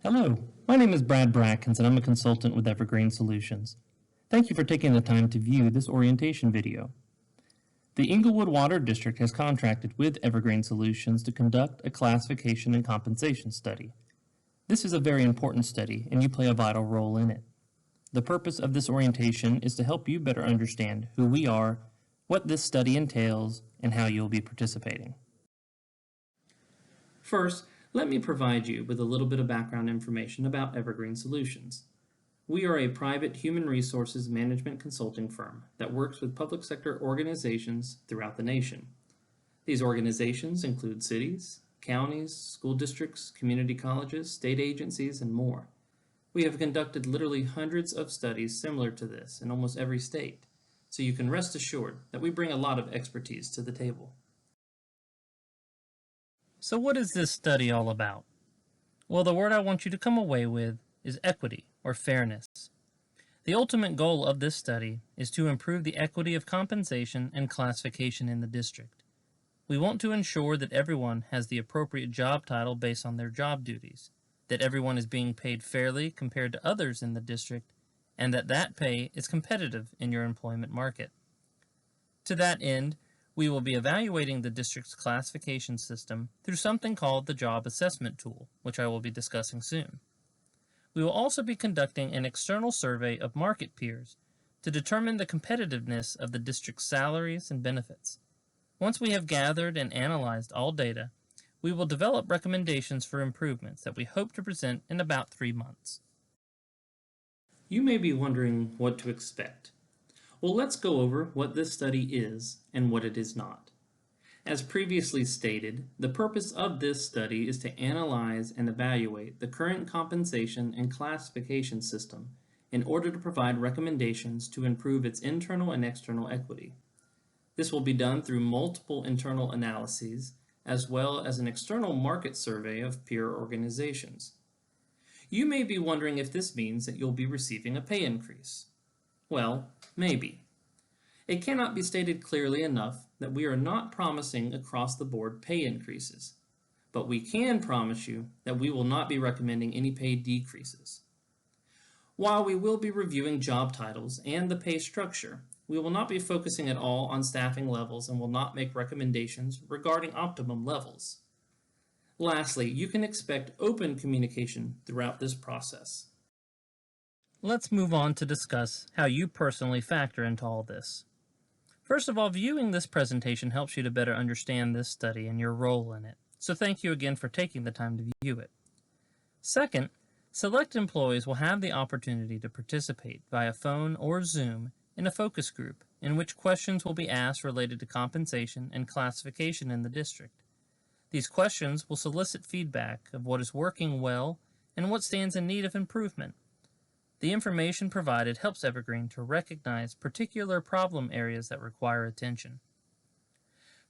Hello, my name is Brad Brackens and I'm a consultant with Evergreen Solutions. Thank you for taking the time to view this orientation video. The Englewood Water District has contracted with Evergreen Solutions to conduct a classification and compensation study. This is a very important study and you play a vital role in it. The purpose of this orientation is to help you better understand who we are, what this study entails, and how you'll be participating. First, let me provide you with a little bit of background information about Evergreen Solutions. We are a private human resources management consulting firm that works with public sector organizations throughout the nation. These organizations include cities, counties, school districts, community colleges, state agencies, and more. We have conducted literally hundreds of studies similar to this in almost every state, so you can rest assured that we bring a lot of expertise to the table. So what is this study all about? Well, the word I want you to come away with is equity or fairness. The ultimate goal of this study is to improve the equity of compensation and classification in the district. We want to ensure that everyone has the appropriate job title based on their job duties, that everyone is being paid fairly compared to others in the district, and that pay is competitive in your employment market. To that end, we will be evaluating the district's classification system through something called the Job Assessment Tool, which I will be discussing soon. We will also be conducting an external survey of market peers to determine the competitiveness of the district's salaries and benefits. Once we have gathered and analyzed all data, we will develop recommendations for improvements that we hope to present in about 3 months. You may be wondering what to expect. Well, let's go over what this study is and what it is not. As previously stated, the purpose of this study is to analyze and evaluate the current compensation and classification system in order to provide recommendations to improve its internal and external equity. This will be done through multiple internal analyses as well as an external market survey of peer organizations. You may be wondering if this means that you'll be receiving a pay increase. Well, maybe. It cannot be stated clearly enough that we are not promising across-the-board pay increases, but we can promise you that we will not be recommending any pay decreases. While we will be reviewing job titles and the pay structure, we will not be focusing at all on staffing levels and will not make recommendations regarding optimum levels. Lastly, you can expect open communication throughout this process. Let's move on to discuss how you personally factor into all this. First of all, viewing this presentation helps you to better understand this study and your role in it, so thank you again for taking the time to view it. Second, select employees will have the opportunity to participate via phone or Zoom in a focus group in which questions will be asked related to compensation and classification in the district. These questions will solicit feedback of what is working well and what stands in need of improvement. The information provided helps Evergreen to recognize particular problem areas that require attention.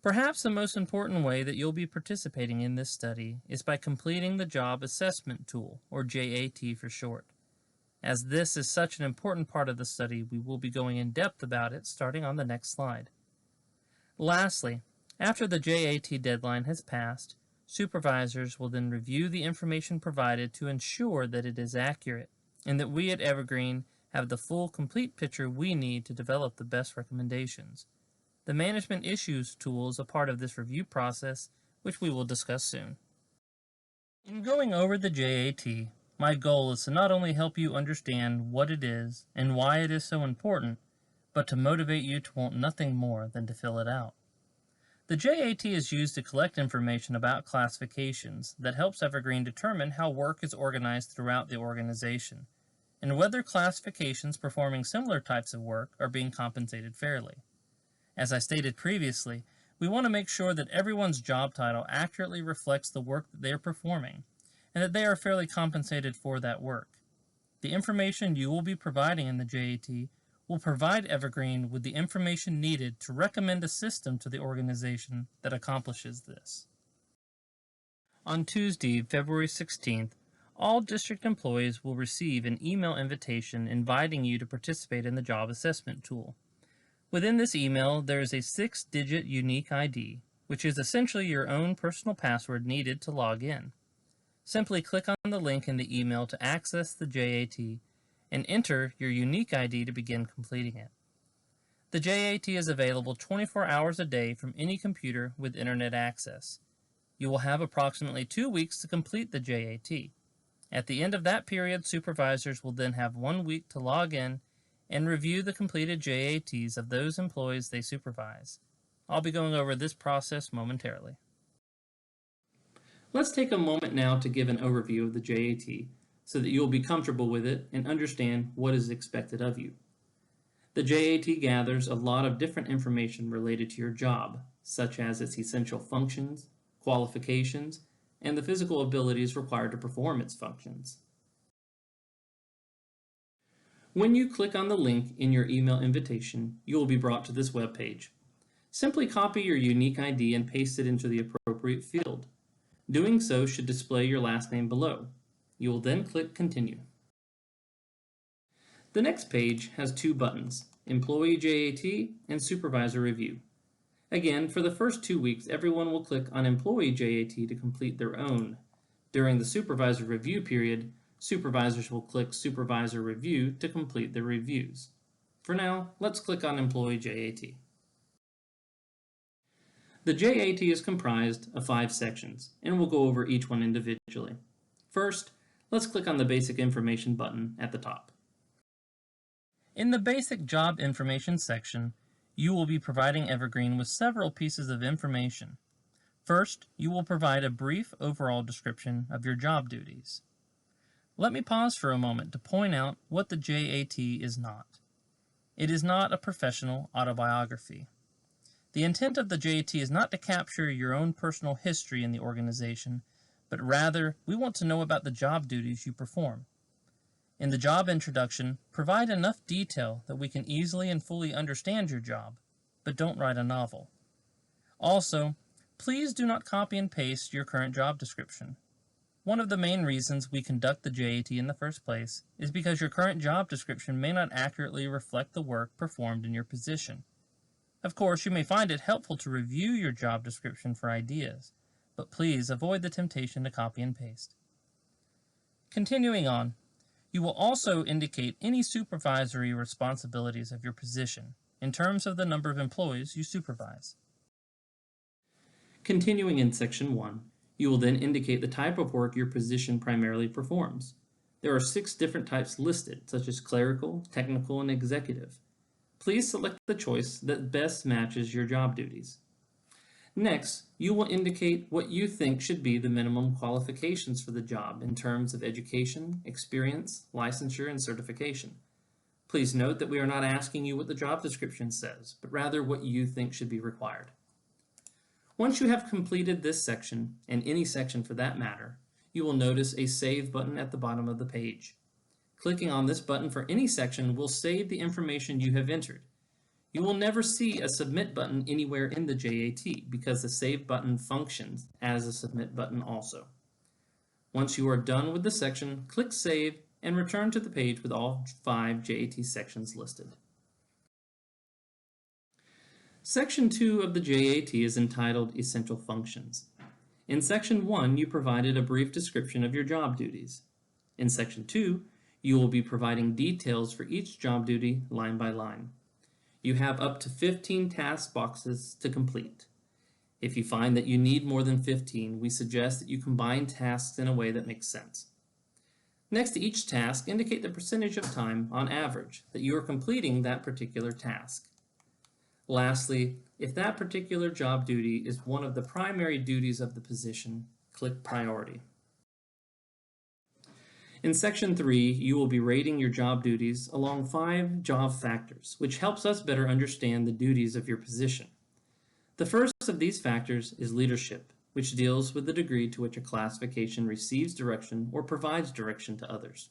Perhaps the most important way that you'll be participating in this study is by completing the Job Assessment Tool, or JAT for short. As this is such an important part of the study, we will be going in depth about it starting on the next slide. Lastly, after the JAT deadline has passed, supervisors will then review the information provided to ensure that it is accurate and that we at Evergreen have the full, complete picture we need to develop the best recommendations. The Management Issues tool is a part of this review process, which we will discuss soon. In going over the JAT, my goal is to not only help you understand what it is and why it is so important, but to motivate you to want nothing more than to fill it out. The JAT is used to collect information about classifications that helps Evergreen determine how work is organized throughout the organization, and whether classifications performing similar types of work are being compensated fairly. As I stated previously, we want to make sure that everyone's job title accurately reflects the work that they are performing, and that they are fairly compensated for that work. The information you will be providing in the JAT will provide Evergreen with the information needed to recommend a system to the organization that accomplishes this. On Tuesday, February 16th, all district employees will receive an email invitation inviting you to participate in the Job Assessment Tool. Within this email, there is a 6-digit unique ID, which is essentially your own personal password needed to log in. Simply click on the link in the email to access the JAT and enter your unique ID to begin completing it. The JAT is available 24 hours a day from any computer with internet access. You will have approximately 2 weeks to complete the JAT. At the end of that period, supervisors will then have 1 week to log in and review the completed JATs of those employees they supervise. I'll be going over this process momentarily. Let's take a moment now to give an overview of the JAT so that you'll be comfortable with it and understand what is expected of you. The JAT gathers a lot of different information related to your job, such as its essential functions, qualifications, and the physical abilities required to perform its functions. When you click on the link in your email invitation, you will be brought to this web page. Simply copy your unique ID and paste it into the appropriate field. Doing so should display your last name below. You will then click Continue. The next page has 2 buttons, Employee JAT and Supervisor Review. Again, for the first 2 weeks, everyone will click on Employee JAT to complete their own. During the Supervisor Review period, supervisors will click Supervisor Review to complete their reviews. For now, let's click on Employee JAT. The JAT is comprised of 5 sections, and we'll go over each one individually. First, let's click on the Basic Information button at the top. In the Basic Job Information section, you will be providing Evergreen with several pieces of information. First, you will provide a brief overall description of your job duties. Let me pause for a moment to point out what the JAT is not. It is not a professional autobiography. The intent of the JAT is not to capture your own personal history in the organization, but rather we want to know about the job duties you perform. In the job introduction, provide enough detail that we can easily and fully understand your job, but don't write a novel. Also, please do not copy and paste your current job description. One of the main reasons we conduct the JAT in the first place is because your current job description may not accurately reflect the work performed in your position. Of course, you may find it helpful to review your job description for ideas, but please avoid the temptation to copy and paste. Continuing on, you will also indicate any supervisory responsibilities of your position in terms of the number of employees you supervise. Continuing in Section 1, you will then indicate the type of work your position primarily performs. There are 6 different types listed, such as clerical, technical, and executive. Please select the choice that best matches your job duties. Next, you will indicate what you think should be the minimum qualifications for the job in terms of education, experience, licensure, and certification. Please note that we are not asking you what the job description says, but rather what you think should be required. Once you have completed this section, and any section for that matter, you will notice a Save button at the bottom of the page. Clicking on this button for any section will save the information you have entered. You will never see a Submit button anywhere in the JAT because the Save button functions as a Submit button also. Once you are done with the section, click Save and return to the page with all 5 JAT sections listed. Section 2 of the JAT is entitled Essential Functions. In Section 1, you provided a brief description of your job duties. In Section 2, you will be providing details for each job duty line by line. You have up to 15 task boxes to complete. If you find that you need more than 15, we suggest that you combine tasks in a way that makes sense. Next to each task, indicate the percentage of time, on average, that you are completing that particular task. Lastly, if that particular job duty is one of the primary duties of the position, click Priority. In Section 3, you will be rating your job duties along 5 job factors, which helps us better understand the duties of your position. The first of these factors is leadership, which deals with the degree to which a classification receives direction or provides direction to others.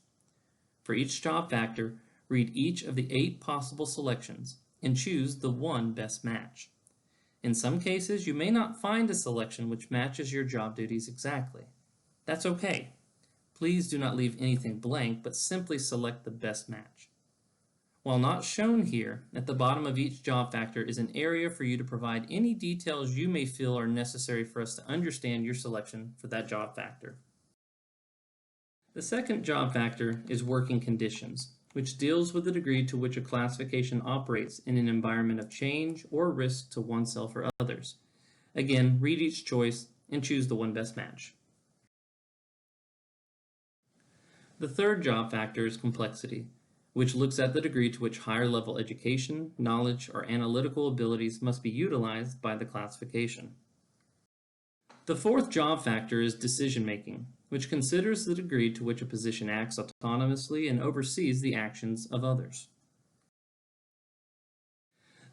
For each job factor, read each of the 8 possible selections and choose the one best match. In some cases, you may not find a selection which matches your job duties exactly. That's okay. Please do not leave anything blank, but simply select the best match. While not shown here, at the bottom of each job factor is an area for you to provide any details you may feel are necessary for us to understand your selection for that job factor. The second job factor is working conditions, which deals with the degree to which a classification operates in an environment of change or risk to oneself or others. Again, read each choice and choose the one best match. The third job factor is complexity, which looks at the degree to which higher level education, knowledge, or analytical abilities must be utilized by the classification. The fourth job factor is decision making, which considers the degree to which a position acts autonomously and oversees the actions of others.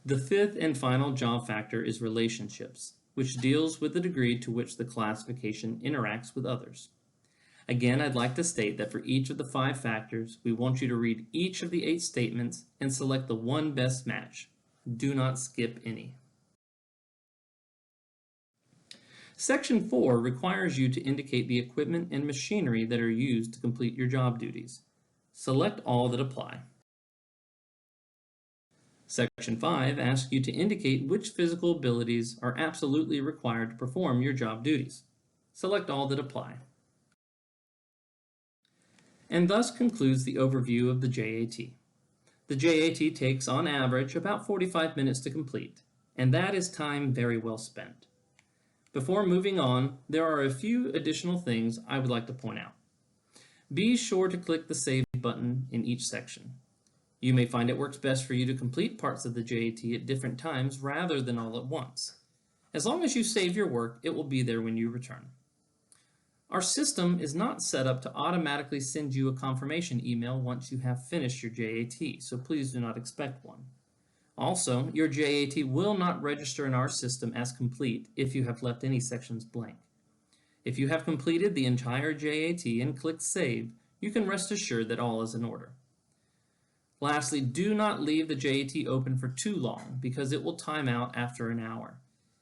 The fifth and final job factor is relationships, which deals with the degree to which the classification interacts with others. Again, I'd like to state that for each of the 5 factors, we want you to read each of the 8 statements and select the one best match. Do not skip any. Section 4 requires you to indicate the equipment and machinery that are used to complete your job duties. Select all that apply. Section 5 asks you to indicate which physical abilities are absolutely required to perform your job duties. Select all that apply. And thus concludes the overview of the JAT. The JAT takes on average about 45 minutes to complete, and that is time very well spent. Before moving on, there are a few additional things I would like to point out. Be sure to click the Save button in each section. You may find it works best for you to complete parts of the JAT at different times rather than all at once. As long as you save your work, it will be there when you return. Our system is not set up to automatically send you a confirmation email once you have finished your JAT, so please do not expect one. Also, your JAT will not register in our system as complete if you have left any sections blank. If you have completed the entire JAT and clicked Save, you can rest assured that all is in order. Lastly, do not leave the JAT open for too long because it will time out after an hour.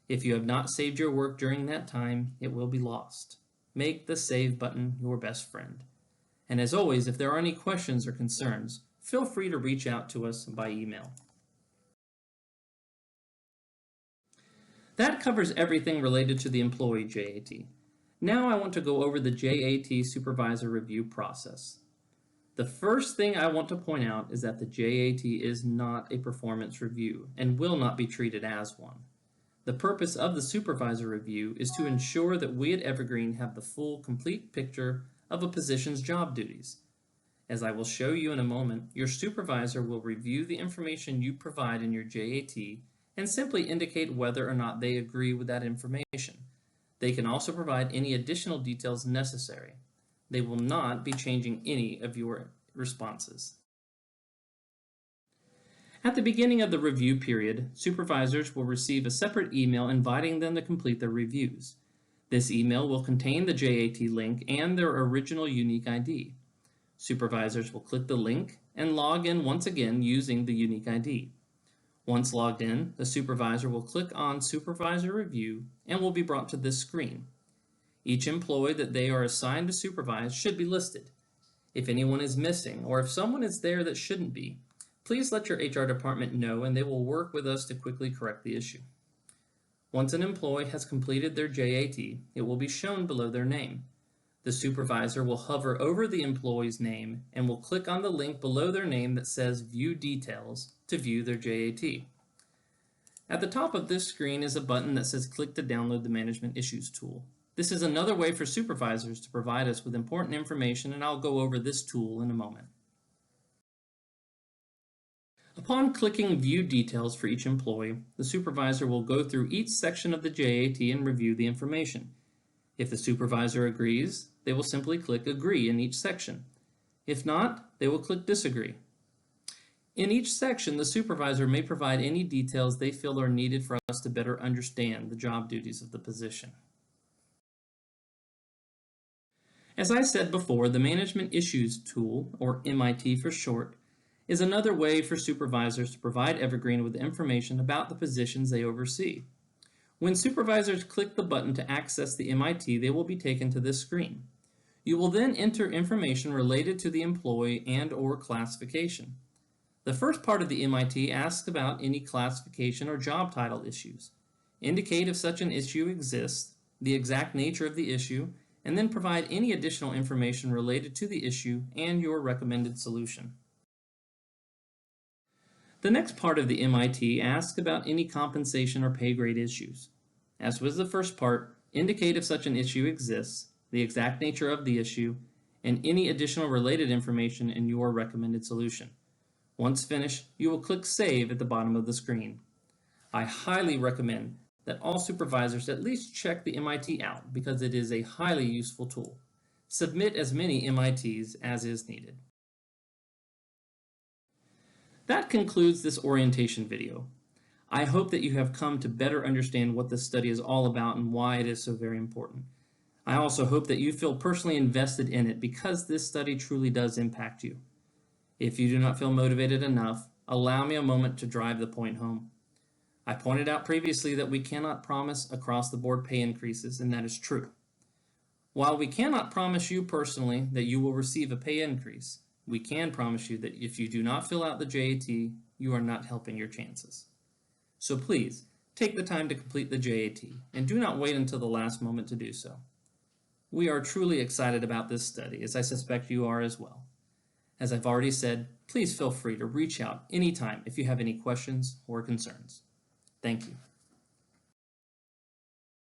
If you have not saved your work during that time, it will be lost. Make the Save button your best friend. And as always, if there are any questions or concerns, feel free to reach out to us by email. That covers everything related to the employee JAT. Now I want to go over the JAT supervisor review process. The first thing I want to point out is that the JAT is not a performance review and will not be treated as one. The purpose of the supervisor review is to ensure that we at Evergreen have the full, complete picture of a position's job duties. As I will show you in a moment, your supervisor will review the information you provide in your JAT and simply indicate whether or not they agree with that information. They can also provide any additional details necessary. They will not be changing any of your responses. At the beginning of the review period, supervisors will receive a separate email inviting them to complete their reviews. This email will contain the JAT link and their original unique ID. Supervisors will click the link and log in once again using the unique ID. Once logged in, the supervisor will click on Supervisor Review and will be brought to this screen. Each employee that they are assigned to supervise should be listed. If anyone is missing or if someone is there that shouldn't be, please let your HR department know and they will work with us to quickly correct the issue. Once an employee has completed their JAT, it will be shown below their name. The supervisor will hover over the employee's name and will click on the link below their name that says View Details to view their JAT. At the top of this screen is a button that says Click to download the Management Issues tool. This is another way for supervisors to provide us with important information, and I'll go over this tool in a moment. Upon clicking View Details for each employee, the supervisor will go through each section of the JAT and review the information. If the supervisor agrees, they will simply click Agree in each section. If not, they will click Disagree. In each section, the supervisor may provide any details they feel are needed for us to better understand the job duties of the position. As I said before, the Management Issues tool, or MIT for short, is another way for supervisors to provide Evergreen with information about the positions they oversee. When supervisors click the button to access the MIT, they will be taken to this screen. You will then enter information related to the employee and/or classification. The first part of the MIT asks about any classification or job title issues. Indicate if such an issue exists, the exact nature of the issue, and then provide any additional information related to the issue and your recommended solution. The next part of the MIT asks about any compensation or pay grade issues. As with the first part, indicate if such an issue exists, the exact nature of the issue, and any additional related information in your recommended solution. Once finished, you will click Save at the bottom of the screen. I highly recommend that all supervisors at least check the MIT out because it is a highly useful tool. Submit as many MITs as is needed. That concludes this orientation video. I hope that you have come to better understand what this study is all about and why it is so very important. I also hope that you feel personally invested in it because this study truly does impact you. If you do not feel motivated enough, allow me a moment to drive the point home. I pointed out previously that we cannot promise across-the-board pay increases, and that is true. While we cannot promise you personally that you will receive a pay increase, we can promise you that if you do not fill out the JAT, you are not helping your chances. So please, take the time to complete the JAT, and do not wait until the last moment to do so. We are truly excited about this study, as I suspect you are as well. As I've already said, please feel free to reach out anytime if you have any questions or concerns. Thank you.